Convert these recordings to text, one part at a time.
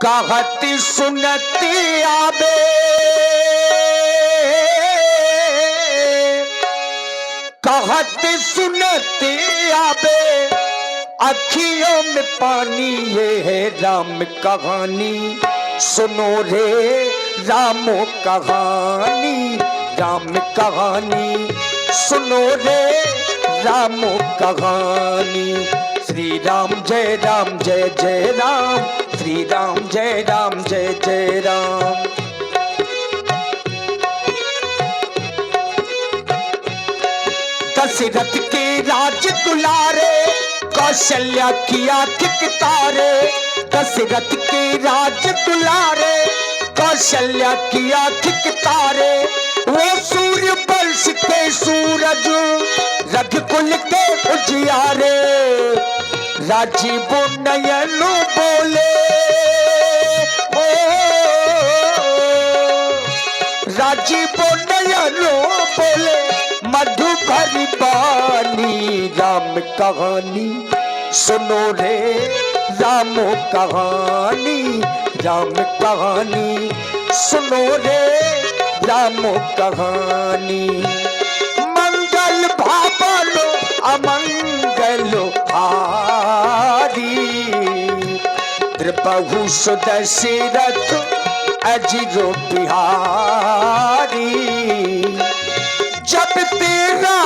कहती सुनती आबे कहती सुनती आबे अखियों में पानी। ये है राम कहानी सुनो रे रामो कहानी, राम कहानी सुनो रे रामो कहानी। श्री राम जय जय राम, श्री राम जय जय राम। दशरथ के राज दुलारे कौशल्या की आंख तारे। दशरथ के राज दुलारे कौशल्या की आंख तारे। वो सूर्य वंश के सूरज रघुकुल के उजियारे। राजीव नयन बोले ओ राजीव नयन बोले मधुकर बानी। राम कहानी सुनो रे रामो कहानी, राम कहानी सुनो रे रामो कहानी। मंगल भावलो अमंगलो हारी, द्रपहु सुदशरथ अजिरो बिहारी। जब तेरा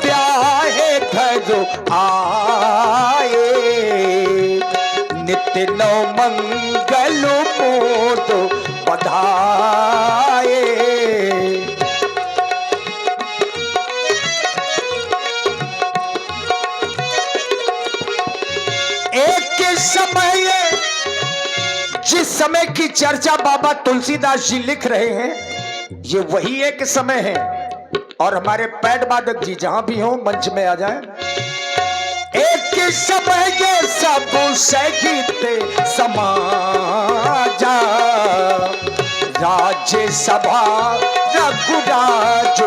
ब्याहे घरो आए। नित्य नौ मंगल मोद बधाए। एक समय जिस समय की चर्चा बाबा तुलसीदास जी लिख रहे हैं, ये वही एक समय है। और हमारे पैड वादक जी जहां भी हो मंच में आ जाएं। एक समय ये सब सहित समाजा, राज्य सभा रघुराज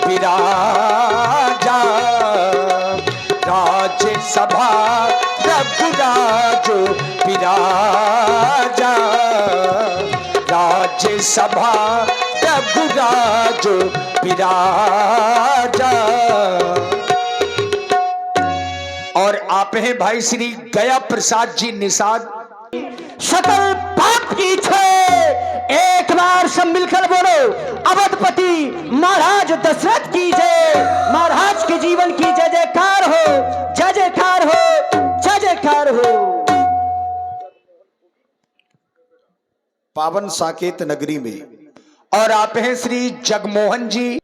विराजा। राज्य सभा रघुराज विराजा। राज्य सभा रघुराज विराजा। और आप हैं भाई श्री गया प्रसाद जी निषाद। सकल पाप की जय, एक बार सब मिलकर बोलो अवधपति महाराज दशरथ की जय। महाराज के जीवन की जय जयकार हो, जय जयकार हो, जय जयकार हो। पावन साकेत नगरी में। और आप हैं श्री जगमोहन जी।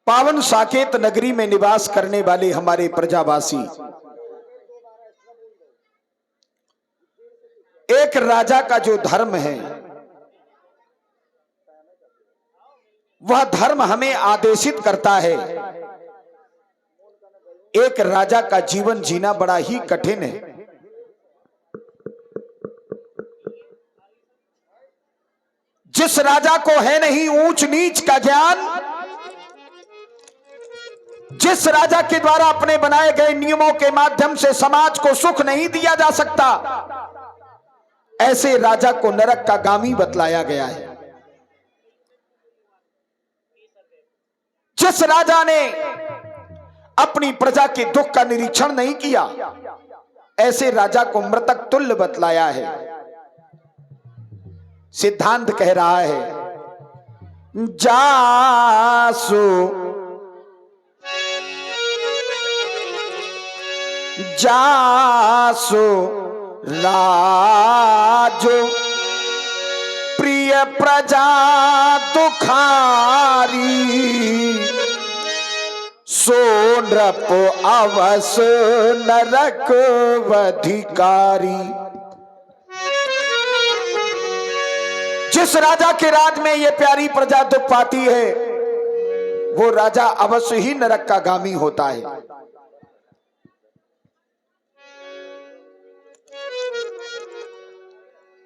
पावन साकेत नगरी में निवास करने वाले हमारे प्रजावासी। एक राजा का जो धर्म है वह धर्म हमें आदेशित करता है। एक राजा का जीवन जीना बड़ा ही कठिन है। जिस राजा को है नहीं ऊंच नीच का ज्ञान, जिस राजा के द्वारा अपने बनाए गए नियमों के माध्यम से समाज को सुख नहीं दिया जा सकता, ऐसे राजा को नरक का गामी बतलाया गया है। जिस राजा ने अपनी प्रजा के दुख का निरीक्षण नहीं किया, ऐसे राजा को मृतक तुल्य बतलाया है। सिद्धांत कह रहा है जासो जासो राजो प्रिय प्रजा दुखारी। सो नृप अवस नरक अधिकारी। जिस राजा के राज में ये प्यारी प्रजा दुख पाती है, वो राजा अवश्य ही नरक का गामी होता है।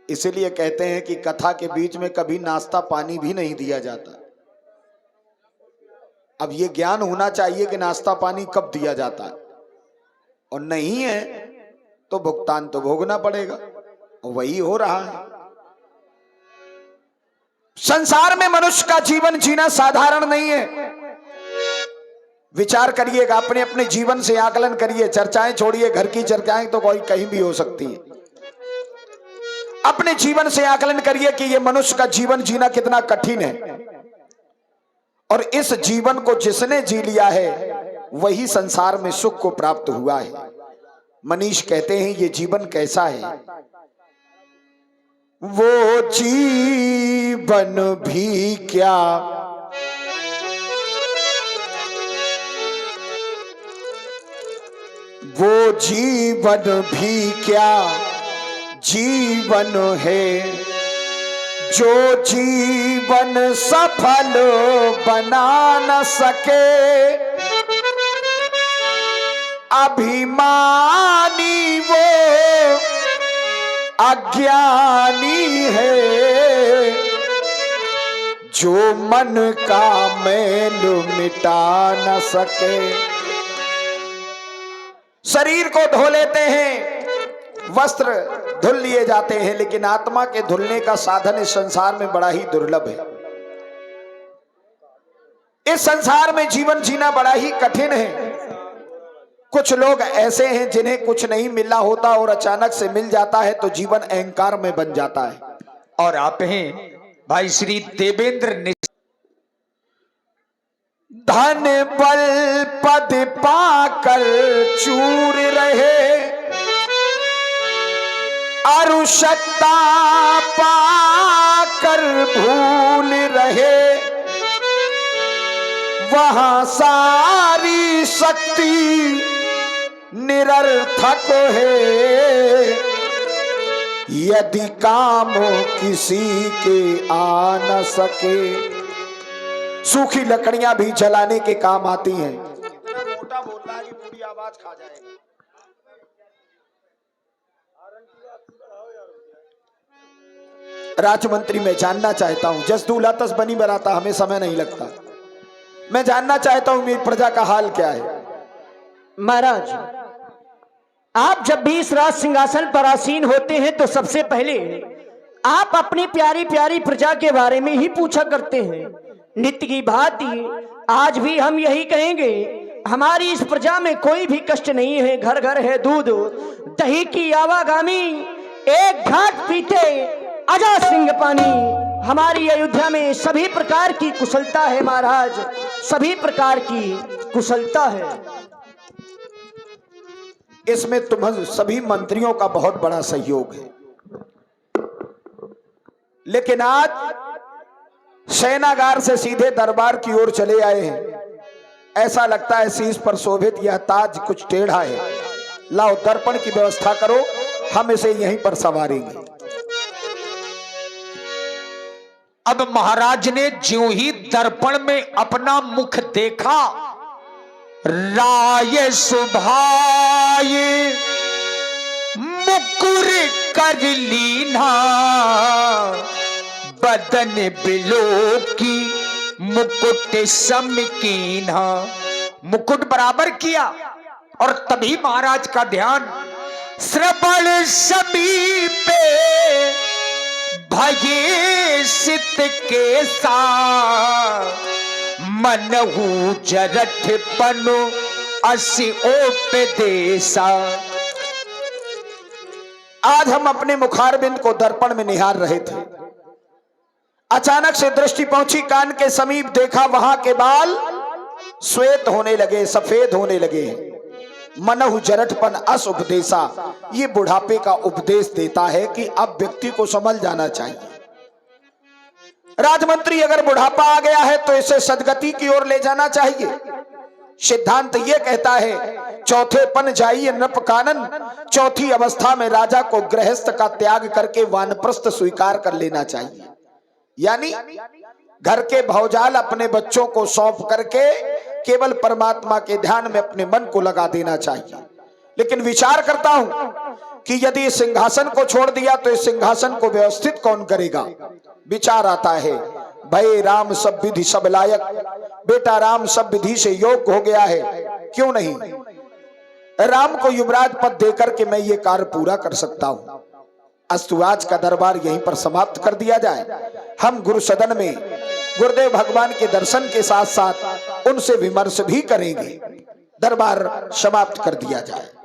इसलिए कहते हैं कि कथा के बीच में कभी नाश्ता पानी भी नहीं दिया जाता। अब ये ज्ञान होना चाहिए कि नाश्ता पानी कब दिया जाता है। और नहीं है तो भुगतान तो भोगना पड़ेगा, और वही हो रहा है। संसार में मनुष्य का जीवन जीना साधारण नहीं है। विचार करिएगा, अपने अपने जीवन से आकलन करिए। चर्चाएं छोड़िए, घर की चर्चाएं तो कोई कहीं भी हो सकती है। अपने जीवन से आकलन करिए कि यह मनुष्य का जीवन जीना कितना कठिन है, और इस जीवन को जिसने जी लिया है वही संसार में सुख को प्राप्त हुआ है। मनीष कहते हैं ये जीवन कैसा है, वो जीवन भी क्या, वो जीवन भी क्या जीवन है, जो जीवन सफल बना न सके, अभिमानी वो अज्ञानी है, जो मन का मैल मिटा न सके। शरीर को धो लेते हैं, वस्त्र धुल लिए जाते हैं, लेकिन आत्मा के धुलने का साधन इस संसार में बड़ा ही दुर्लभ है। इस संसार में जीवन जीना बड़ा ही कठिन है। कुछ लोग ऐसे हैं जिन्हें कुछ नहीं मिला होता और अचानक से मिल जाता है तो जीवन अहंकार में बन जाता है। और आप हैं भाई श्री देवेंद्र। धन बल पद पाकर चूर रहे, अरुषता पाकर भूल रहे, वहां सारी शक्ति निरर्थक है, यदि काम किसी के आ न सके। सूखी लकड़ियां भी जलाने के काम आती हैं। इतना मोटा बोल रहा है कि पूरी आवाज खा जाएगा। राज्य मैं जानना चाहता हूं, जस दूल्हा तस बनी बराता, हमें समय नहीं लगता। मैं जानना चाहता हूं मेरी प्रजा का हाल क्या है। महाराज, आप जब भी इस राज सिंहासन पर आसीन होते हैं तो सबसे पहले आप अपनी प्यारी प्यारी प्रजा के बारे में ही पूछा करते हैं। नित्य की भांति आज भी हम यही कहेंगे, हमारी इस प्रजा में कोई भी कष्ट नहीं है। घर घर है दूध दही की आवागामी, एक घाट पीते अजा सिंह पानी। हमारी अयोध्या में सभी प्रकार की कुशलता है महाराज, सभी प्रकार की कुशलता है। इसमें तुम सभी मंत्रियों का बहुत बड़ा सहयोग है, लेकिन आज सेनागार से सीधे दरबार की ओर चले आए हैं। ऐसा लगता है शीश पर शोभित यह ताज कुछ टेढ़ा है। लाओ दर्पण की व्यवस्था करो, हम इसे यहीं पर संवारेंगे। अब महाराज ने ज्यों ही दर्पण में अपना मुख देखा, राय सुभाए मुकुर कर लीना, बदन बिलो की मुकुट समकीना। मुकुट बराबर किया और तभी महाराज का ध्यान श्रवण समीपे भये सित के सा, मनहु जरठ पनो असि ओपदेशा। आज हम अपने मुखारबिंद को दर्पण में निहार रहे थे, अचानक से दृष्टि पहुंची कान के समीप, देखा वहां के बाल श्वेत होने लगे, सफेद होने लगे। मनहु जरठपन अस उपदेशा, ये बुढ़ापे का उपदेश देता है कि अब व्यक्ति को समझ जाना चाहिए। राजमंत्री अगर बुढ़ापा आ गया है तो इसे सदगति की ओर ले जाना चाहिए। सिद्धांत ये कहता है, चौथे पन जाइए नृप कानन, चौथी अवस्था में राजा को गृहस्थ का त्याग करके वानप्रस्थ स्वीकार कर लेना चाहिए। यानी घर के भौजाल अपने बच्चों को सौंप करके केवल परमात्मा के ध्यान में अपने मन को लगा देना चाहिए। लेकिन विचार करता हूं कि यदि इस सिंहासन को छोड़ दिया तो इस सिंहासन को व्यवस्थित कौन करेगा। विचार आता है, भय राम सब विधि सब लायक, बेटा राम सब विधि से योग्य हो गया है, क्यों नहीं राम को युवराज पद देकर के मैं ये कार्य पूरा कर सकता हूं। अस्तु आज का दरबार यहीं पर समाप्त कर दिया जाए। हम गुरु सदन में गुरुदेव भगवान के दर्शन के साथ साथ उनसे विमर्श भी करेंगे। दरबार समाप्त कर दिया जाए।